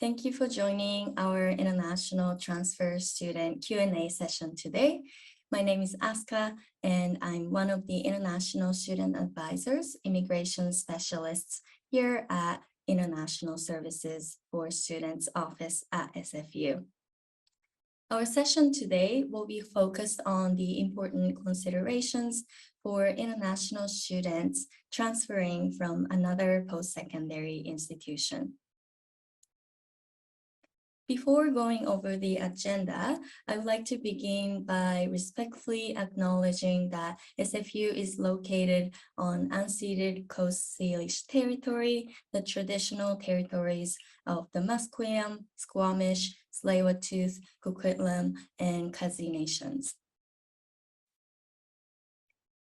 Thank you for joining our International Transfer Student Q&A session today. My name is Aska, and I'm one of the International Student Advisors, Immigration Specialists here at International Services for Students Office at SFU. Our session today will be focused on the important considerations for international students transferring from another post-secondary institution. Before going over the agenda, I would like to begin by respectfully acknowledging that SFU is located on unceded Coast Salish territory, the traditional territories of the Musqueam, Squamish, Tsleil-Waututh, Coquitlam, and Kazi nations.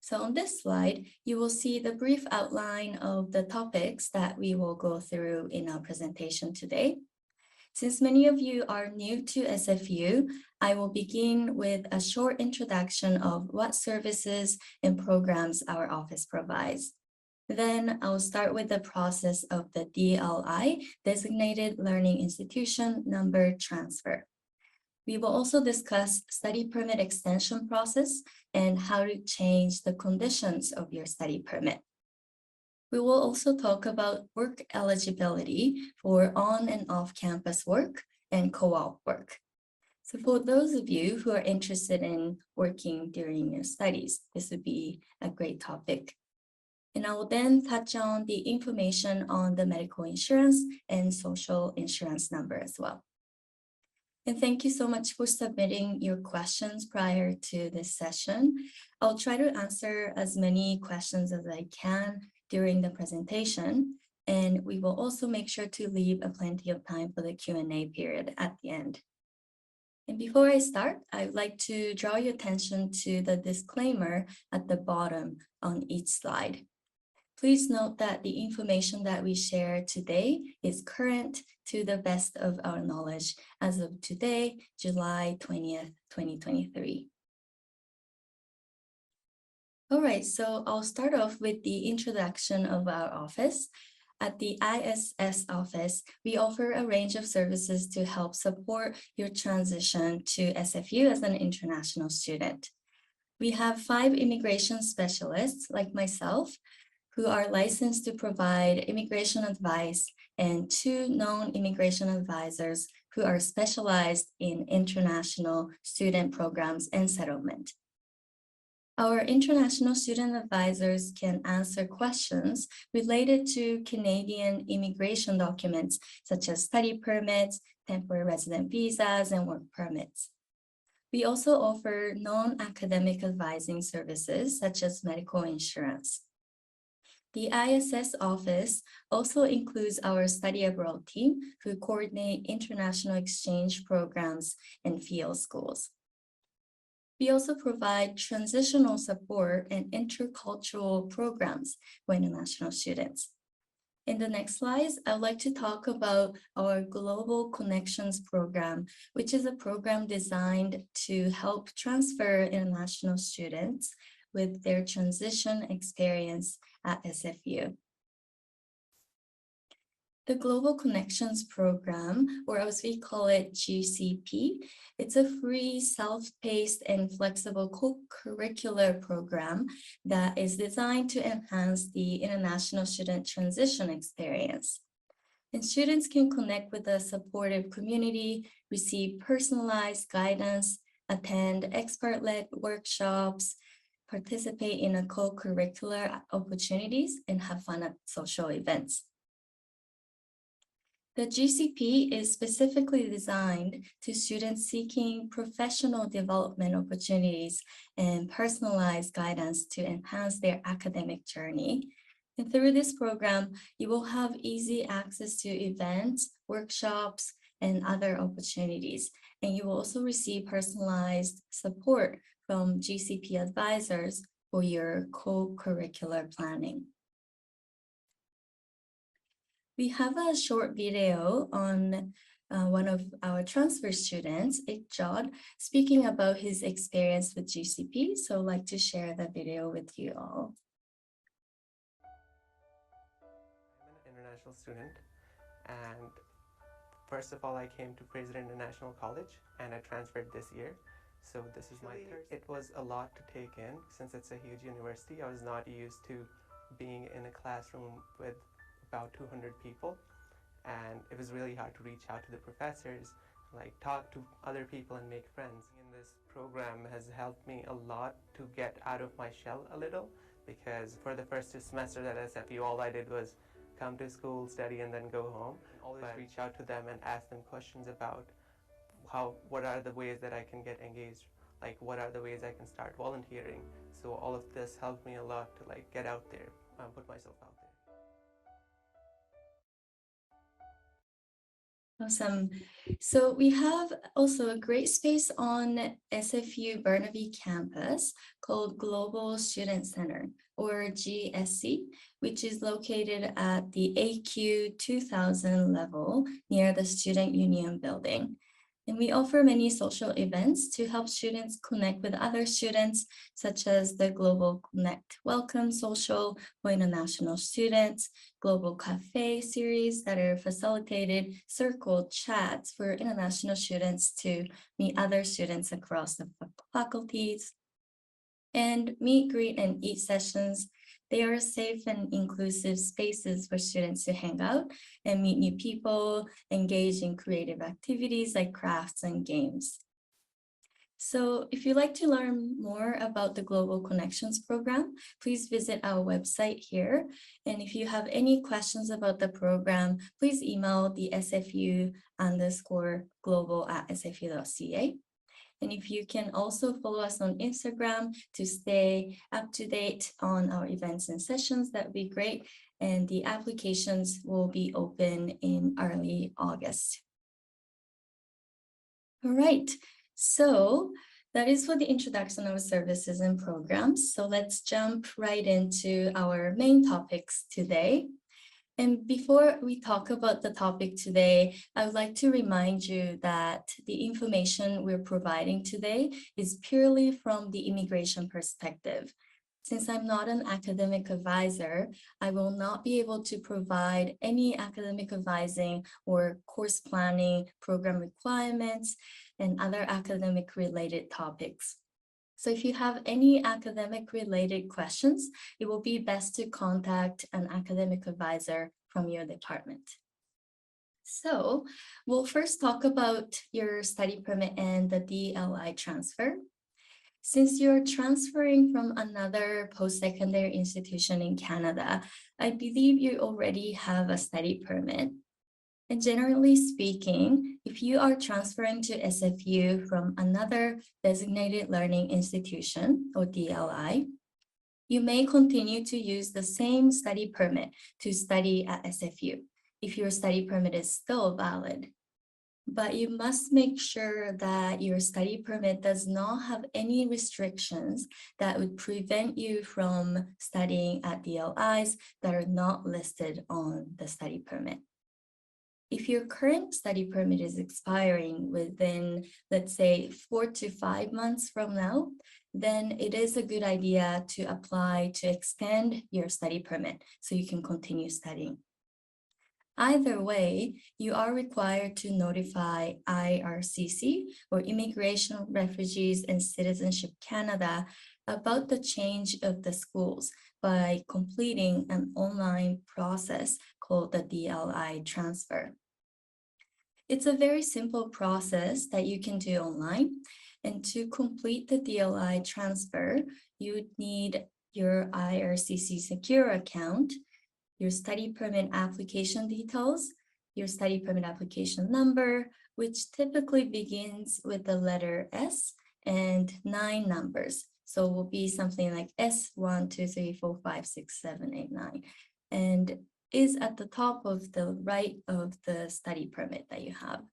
So on this slide, you will see the brief outline of the topics that we will go through in our presentation today. Since many of you are new to SFU, I will begin with a short introduction of what services and programs our office provides. Then I'll start with the process of the DLI, Designated Learning Institution Number Transfer. We will also discuss study permit extension process and how to change the conditions of your study permit. We will also talk about work eligibility for on and off-campus work and co-op work. So for those of you who are interested in working during your studies, this would be a great topic. And I will then touch on the information on the medical insurance and social insurance number as well. And thank you so much for submitting your questions prior to this session. I'll try to answer as many questions as I can during the presentation, and we will also make sure to leave plenty of time for the Q&A period at the end. And before I start, I'd like to draw your attention to the disclaimer at the bottom on each slide. Please note that the information that we share today is current to the best of our knowledge as of today, July 20th, 2023. All right, so I'll start off with the introduction of our office. At the ISS office, we offer a range of services to help support your transition to SFU as an international student. We have 5 immigration specialists like myself who are licensed to provide immigration advice and 2 non-immigration advisors who are specialized in international student programs and settlement. Our international student advisors can answer questions related to Canadian immigration documents, such as study permits, temporary resident visas, and work permits. We also offer non-academic advising services, such as medical insurance. The ISS office also includes our study abroad team, who coordinate international exchange programs and field schools. We also provide transitional support and intercultural programs for international students. In the next slides, I'd like to talk about our Global Connections program, which is a program designed to help transfer international students with their transition experience at SFU. The Global Connections program, or as we call it, GCP, it's a free, self-paced, and flexible co-curricular program that is designed to enhance the international student transition experience. And students can connect with a supportive community, receive personalized guidance, attend expert-led workshops, participate in a co-curricular opportunities, and have fun at social events. The GCP is specifically designed to students seeking professional development opportunities and personalized guidance to enhance their academic journey. And through this program, you will have easy access to events, workshops, and other opportunities. And you will also receive personalized support from GCP advisors for your co-curricular planning. We have a short video on one of our transfer students, Ikjod, speaking about his experience with GCP. So I'd like to share the video with you all. I'm an international student, and First of all, I came to Fraser International College and I transferred this year. So this is my third. It was a lot to take in since it's a huge university. I was not used to being in a classroom with about 200 people, and it was really hard to reach out to the professors, like talk to other people and make friends. And this program has helped me a lot to get out of my shell a little, because for the first semester at SFU, all I did was come to school, study, and then go home. Always reach out to them and ask them questions about what are the ways that I can get engaged, like what are the ways I can start volunteering. So all of this helped me a lot to like get out there, put myself out there. Awesome. So we have also a great space on SFU Burnaby campus called Global Student Center, or GSC, which is located at the AQ 2000 level near the Student Union building. And we offer many social events to help students connect with other students, such as the Global Connect Welcome Social for international students, Global Cafe series that are facilitated circle chats for international students to meet other students across the faculties, and meet, greet, and eat sessions. They are safe and inclusive spaces for students to hang out and meet new people, engage in creative activities like crafts and games. So if you'd like to learn more about the Global Connections program, please visit our website here. And if you have any questions about the program, please email the sfu_global@sfu.ca. And if you can also follow us on Instagram to stay up to date on our events and sessions, that would be great. And the applications will be open in early August. All right, so that is for the introduction of services and programs. So let's jump right into our main topics today. And before we talk about the topic today, I would like to remind you that the information we're providing today is purely from the immigration perspective. Since I'm not an academic advisor, I will not be able to provide any academic advising or course planning, program requirements, and other academic related topics. So if you have any academic related questions, it will be best to contact an academic advisor from your department. So we'll first talk about your study permit and the DLI transfer. Since you're transferring from another post-secondary institution in Canada, I believe you already have a study permit. And generally speaking, if you are transferring to SFU from another designated learning institution or DLI, you may continue to use the same study permit to study at SFU if your study permit is still valid. But you must make sure that your study permit does not have any restrictions that would prevent you from studying at DLIs that are not listed on the study permit. If your current study permit is expiring within, let's say, 4 to 5 months from now, then it is a good idea to apply to extend your study permit so you can continue studying. Either way, you are required to notify IRCC, or Immigration, Refugees and Citizenship Canada, about the change of the schools by completing an online process called the DLI transfer. It's a very simple process that you can do online. And to complete the DLI transfer, you would need your IRCC Secure account, your study permit application details, your study permit application number, which typically begins with the letter S and 9 numbers. So it will be something like S1, 2, 3, 4, 5, 6, 7, 8, 9. And is at the top of the right of the study permit that you have.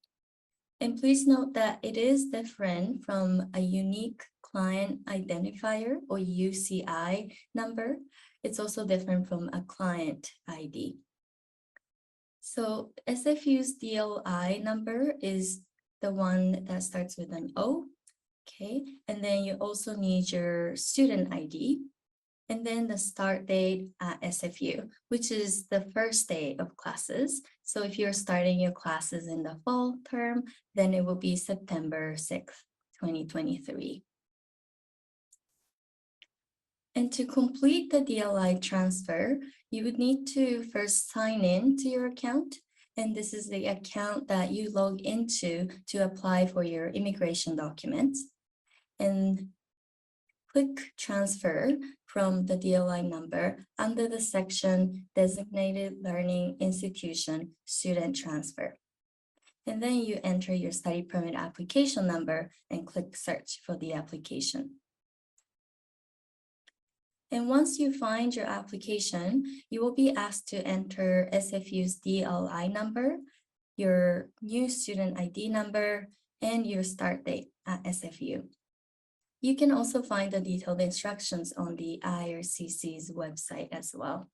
And please note that it is different from a unique client identifier, or UCI number. It's also different from a client ID. So SFU's DLI number is the one that starts with an O, okay? And then you also need your student ID. and then the start date at SFU, which is the first day of classes. So if you're starting your classes in the fall term, then it will be September 6th, 2023. And to complete the DLI transfer, you would need to first sign in to your account. And this is the account that you log into to apply for your immigration documents. And click transfer from the DLI number under the section designated learning institution student transfer. And then you enter your study permit application number and click search for the application. And once you find your application, you will be asked to enter SFU's DLI number, your new student ID number, and your start date at SFU. You can also find the detailed instructions on the IRCC's website as well.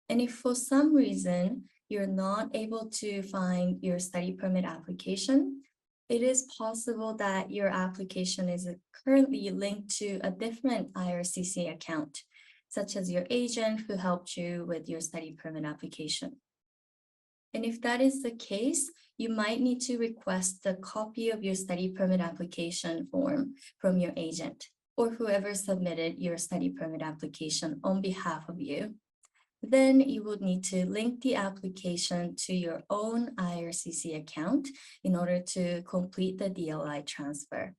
And if for some reason you're not able to find your study permit application, it is possible that your application is currently linked to a different IRCC account, such as your agent who helped you with your study permit application. And if that is the case, you might need to request a copy of your study permit application form from your agent or whoever submitted your study permit application on behalf of you. Then you would need to link the application to your own IRCC account in order to complete the DLI transfer.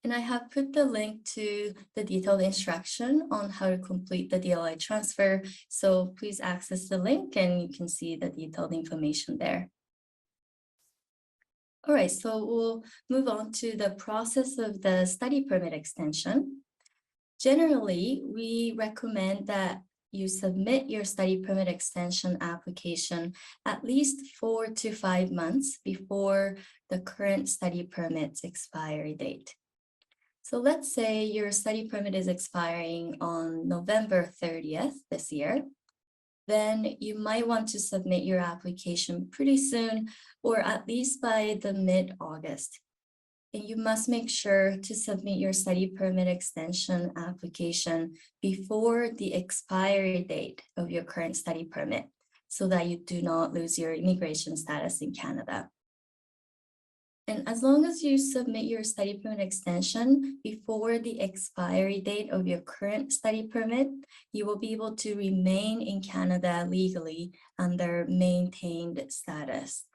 And I have put the link to the detailed instruction on how to complete the DLI transfer. So please access the link and you can see the detailed information there. All right, so we'll move on to the process of the study permit extension. Generally, we recommend that you submit your study permit extension application at least 4 to 5 months before the current study permit's expiry date. So let's say your study permit is expiring on November 30th this year. Then you might want to submit your application pretty soon, or at least by the mid-August. And you must make sure to submit your study permit extension application before the expiry date of your current study permit so that you do not lose your immigration status in Canada. And as long as you submit your study permit extension before the expiry date of your current study permit, you will be able to remain in Canada legally under maintained status.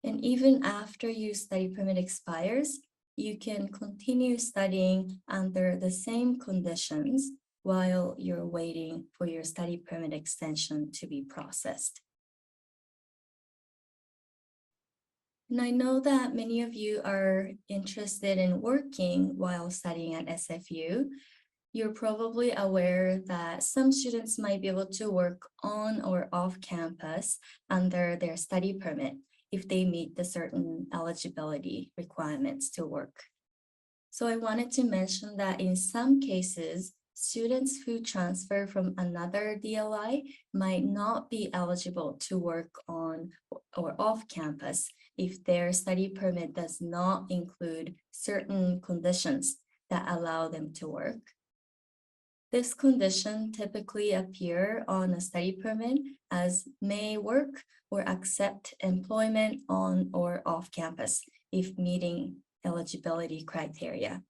And even after your study permit expires, you can continue studying under the same conditions while you're waiting for your study permit extension to be processed. And I know that many of you are interested in working while studying at SFU. You're probably aware that some students might be able to work on or off campus under their study permit if they meet the certain eligibility requirements to work. So I wanted to mention that in some cases, students who transfer from another DLI might not be eligible to work on or off campus if their study permit does not include certain conditions that allow them to work. This condition typically appear on a study permit as may work or accept employment on or off campus if meeting eligibility criteria.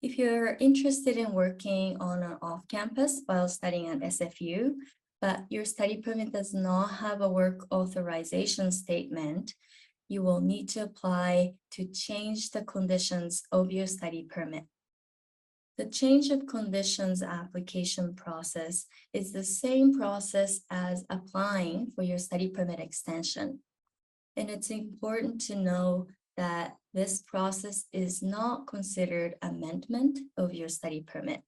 If you're interested in working on or off campus while studying at SFU, but your study permit does not have a work authorization statement, you will need to apply to change the conditions of your study permit. The change of conditions application process is the same process as applying for your study permit extension. And it's important to know that this process is not considered amendment of your study permit.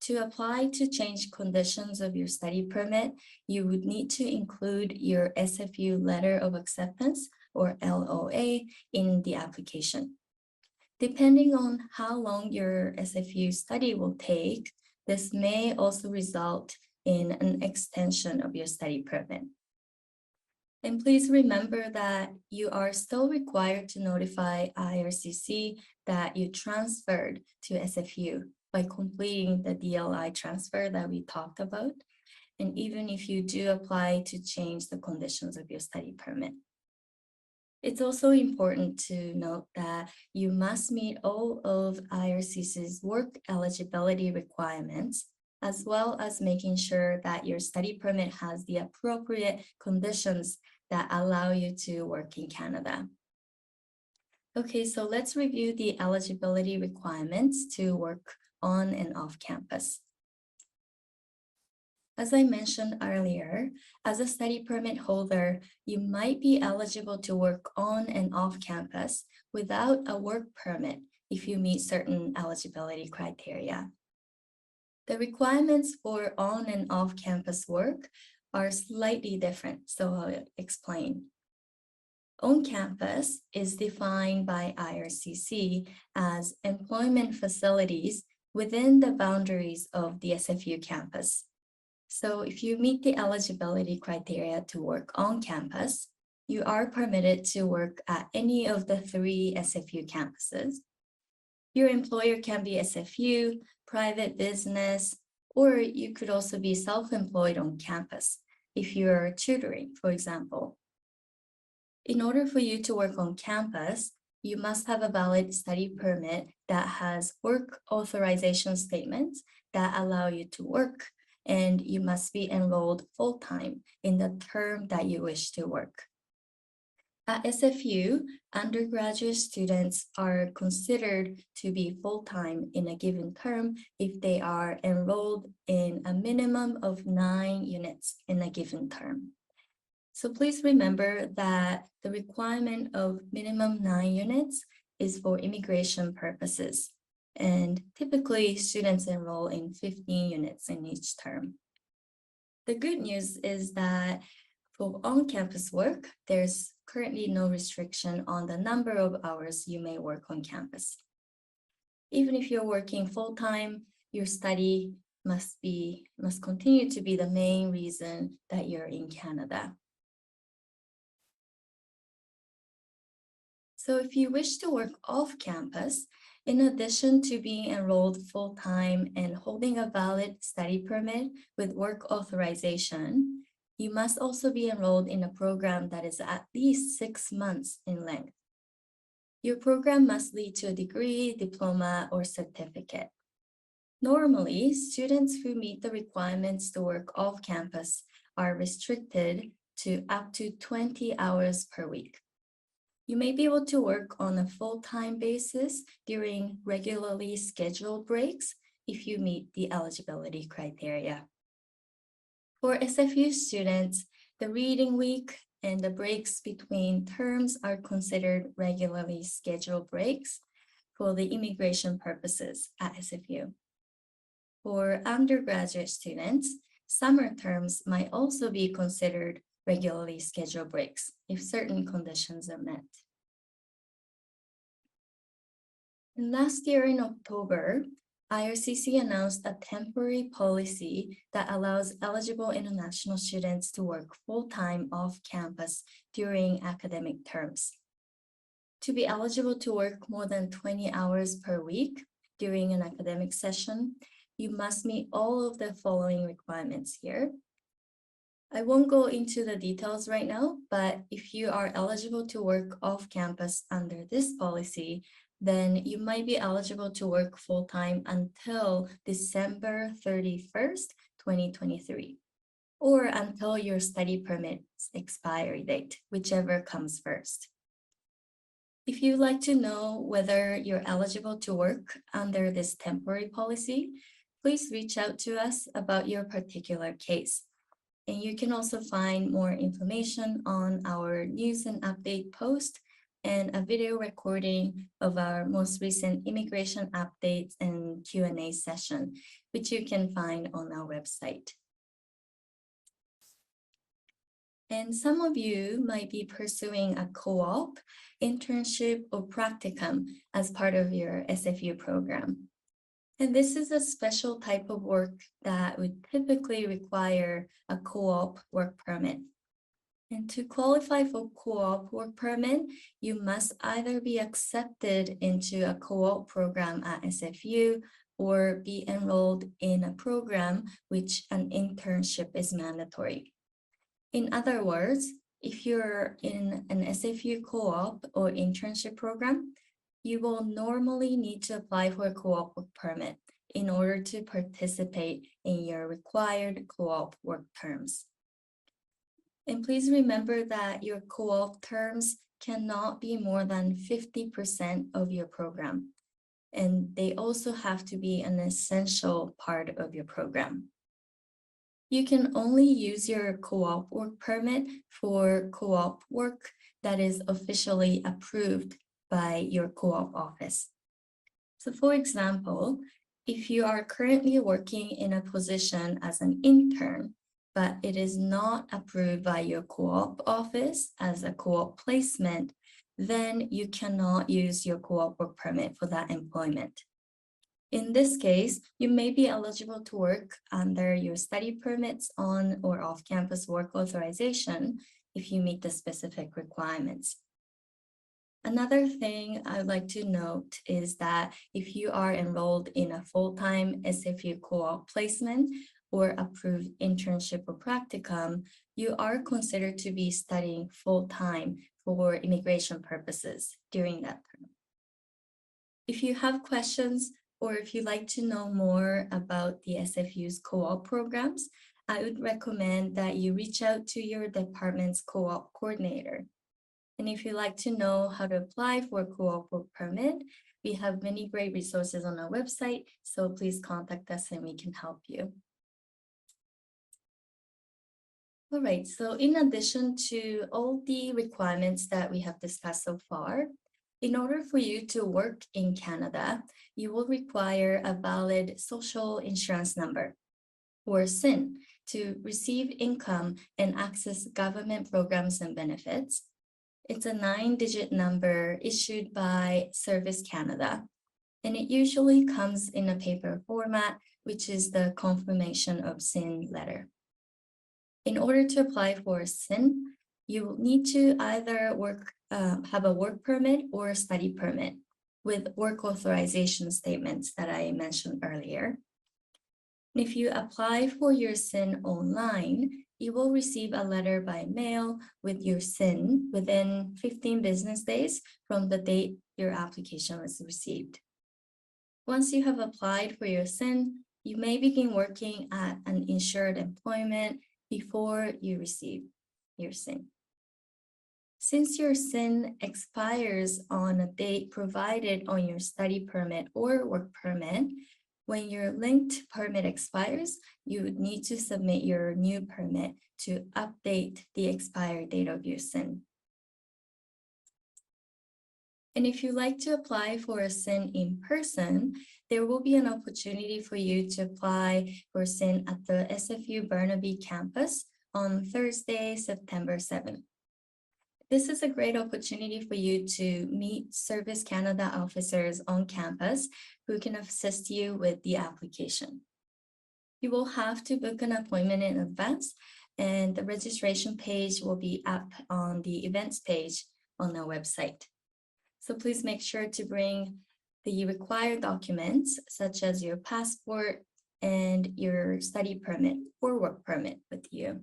To apply to change conditions of your study permit, you would need to include your SFU letter of acceptance or LOA in the application. Depending on how long your SFU study will take, this may also result in an extension of your study permit. And please remember that you are still required to notify IRCC that you transferred to SFU by completing the DLI transfer that we talked about, and even if you do apply to change the conditions of your study permit. It's also important to note that you must meet all of IRCC's work eligibility requirements, as well as making sure that your study permit has the appropriate conditions that allow you to work in Canada. Okay, so let's review the eligibility requirements to work on and off campus. As I mentioned earlier, as a study permit holder, you might be eligible to work on and off campus without a work permit if you meet certain eligibility criteria. The requirements for on and off campus work are slightly different, so I'll explain. On campus is defined by IRCC as employment facilities within the boundaries of the SFU campus. So if you meet the eligibility criteria to work on campus, you are permitted to work at any of the 3 SFU campuses. Your employer can be SFU, private business, or you could also be self-employed on campus if you're tutoring, for example. In order for you to work on campus, you must have a valid study permit that has work authorization statements that allow you to work, and you must be enrolled full-time in the term that you wish to work. At SFU, undergraduate students are considered to be full-time in a given term if they are enrolled in a minimum of 9 units in a given term. So please remember that the requirement of minimum 9 units is for immigration purposes. And typically, students enroll in 15 units in each term. The good news is that for on-campus work, there's currently no restriction on the number of hours you may work on campus. Even if you're working full-time, your study must continue to be the main reason that you're in Canada. So if you wish to work off campus, in addition to being enrolled full-time and holding a valid study permit with work authorization, you must also be enrolled in a program that is at least 6 months in length. Your program must lead to a degree, diploma, or certificate. Normally, students who meet the requirements to work off campus are restricted to up to 20 hours per week. You may be able to work on a full-time basis during regularly scheduled breaks if you meet the eligibility criteria. For SFU students, the reading week and the breaks between terms are considered regularly scheduled breaks for the immigration purposes at SFU. For undergraduate students, summer terms might also be considered regularly scheduled breaks if certain conditions are met. And last year in October, IRCC announced a temporary policy that allows eligible international students to work full-time off campus during academic terms. To be eligible to work more than 20 hours per week during an academic session, you must meet all of the following requirements here. I won't go into the details right now, but if you are eligible to work off campus under this policy, then you might be eligible to work full-time until December 31st, 2023, or until your study permit's expiry date, whichever comes first. If you'd like to know whether you're eligible to work under this temporary policy, please reach out to us about your particular case. And you can also find more information on our news and update post and a video recording of our most recent immigration updates and Q&A session, which you can find on our website. And some of you might be pursuing a co-op, internship, or practicum as part of your SFU program. And this is a special type of work that would typically require a co-op work permit. And to qualify for co-op work permit, you must either be accepted into a co-op program at SFU or be enrolled in a program which an internship is mandatory. In other words, if you're in an SFU co-op or internship program, you will normally need to apply for a co-op work permit in order to participate in your required co-op work terms. And please remember that your co-op terms cannot be more than 50% of your program. And they also have to be an essential part of your program. You can only use your co-op work permit for co-op work that is officially approved by your co-op office. So for example, if you are currently working in a position as an intern, but it is not approved by your co-op office as a co-op placement, then you cannot use your co-op work permit for that employment. In this case, you may be eligible to work under your study permits on or off-campus work authorization if you meet the specific requirements. Another thing I would like to note is that if you are enrolled in a full-time SFU co-op placement or approved internship or practicum, you are considered to be studying full-time for immigration purposes during that term. If you have questions or if you'd like to know more about the SFU's co-op programs, I would recommend that you reach out to your department's co-op coordinator. And if you'd like to know how to apply for a co-op work permit, we have many great resources on our website, so please contact us and we can help you. All right, so in addition to all the requirements that we have discussed so far, in order for you to work in Canada, you will require a valid social insurance number, or SIN, to receive income and access government programs and benefits. It's a 9-digit number issued by Service Canada, and it usually comes in a paper format, which is the confirmation of SIN letter. In order to apply for a SIN, you will need to either have a work permit or a study permit with work authorization statements that I mentioned earlier. If you apply for your SIN online, you will receive a letter by mail with your SIN within 15 business days from the date your application was received. Once you have applied for your SIN, you may begin working at an insured employment before you receive your SIN. Since your SIN expires on a date provided on your study permit or work permit, when your linked permit expires, you would need to submit your new permit to update the expiry date of your SIN. And if you'd like to apply for a SIN in person, there will be an opportunity for you to apply for SIN at the SFU Burnaby campus on Thursday, September 7th. This is a great opportunity for you to meet Service Canada officers on campus who can assist you with the application. You will have to book an appointment in advance, and the registration page will be up on the events page on our website. So please make sure to bring the required documents such as your passport and your study permit or work permit with you.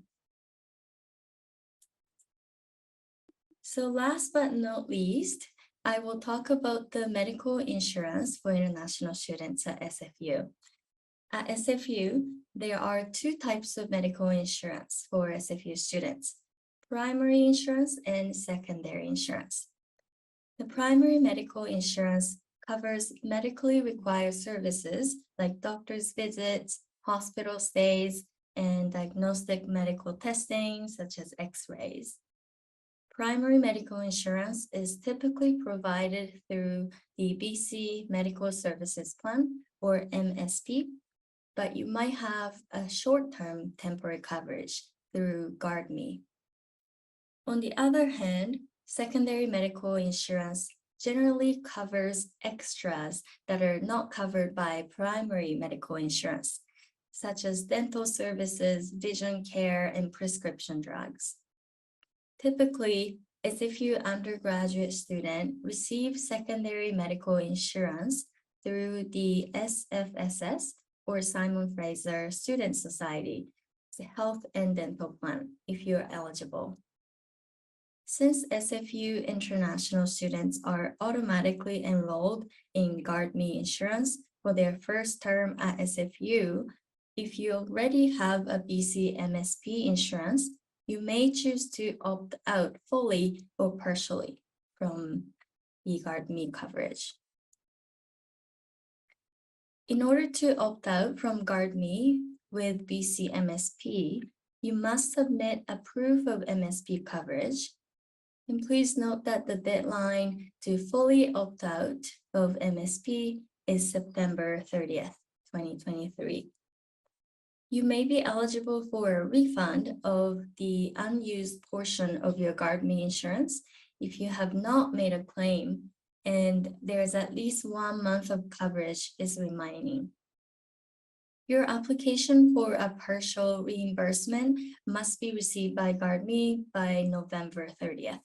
So last but not least, I will talk about the medical insurance for international students at SFU. At SFU, there are 2 types of medical insurance for SFU students: primary insurance and secondary insurance. The primary medical insurance covers medically required services like doctor's visits, hospital stays, and diagnostic medical testing such as X-rays. Primary medical insurance is typically provided through the BC Medical Services Plan, or MSP, but you might have a short-term temporary coverage through GuardMe. On the other hand, secondary medical insurance generally covers extras that are not covered by primary medical insurance, such as dental services, vision care, and prescription drugs. Typically, SFU undergraduate student receive secondary medical insurance through the SFSS or Simon Fraser Student Society, the Health and Dental Plan, if you're eligible. Since SFU international students are automatically enrolled in GuardMe insurance for their first term at SFU, if you already have a BC MSP insurance, you may choose to opt out fully or partially from the GuardMe coverage. In order to opt out from GuardMe with BC MSP, you must submit a proof of MSP coverage. And please note that the deadline to fully opt out of MSP is September 30th, 2023. You may be eligible for a refund of the unused portion of your GuardMe insurance if you have not made a claim and there's at least 1 month of coverage is remaining. Your application for a partial reimbursement must be received by GuardMe by November 30th.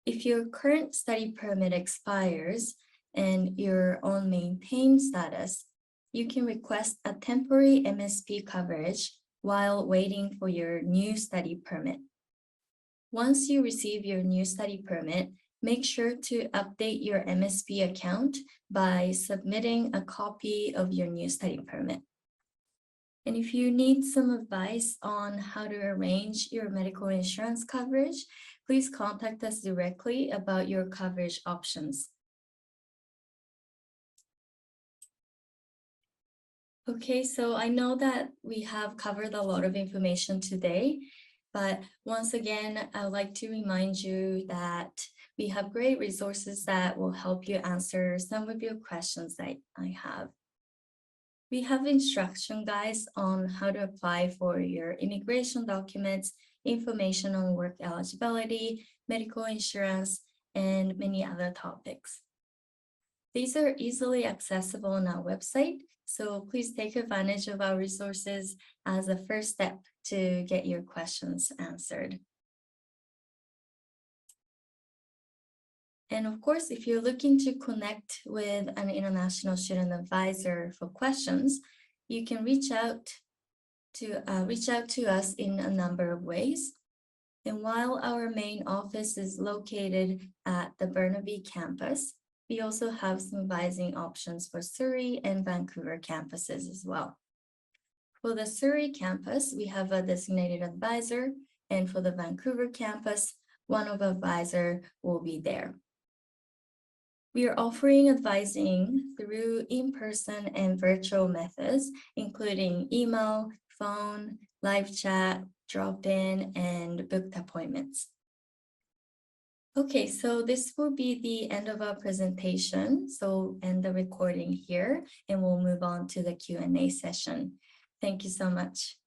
If your current study permit expires and you're on maintained status, you can request a temporary MSP coverage while waiting for your new study permit. Once you receive your new study permit, make sure to update your MSP account by submitting a copy of your new study permit. And if you need some advice on how to arrange your medical insurance coverage, please contact us directly about your coverage options. Okay, so I know that we have covered a lot of information today, but once again, I would like to remind you that we have great resources that will help you answer some of your questions that I have. We have instruction guides on how to apply for your immigration documents, information on work eligibility, medical insurance, and many other topics. These are easily accessible on our website, so please take advantage of our resources as a first step to get your questions answered. And of course, if you're looking to connect with an international student advisor for questions, you can reach out to us in a number of ways. And while our main office is located at the Burnaby campus, we also have some advising options for Surrey and Vancouver campuses as well. For the Surrey campus, we have a designated advisor, and for the Vancouver campus, one of our advisors will be there. We are offering advising through in-person and virtual methods, including email, phone, live chat, drop-in, and booked appointments. Okay, so this will be the end of our presentation. So end the recording here, and we'll move on to the Q&A session. Thank you so much.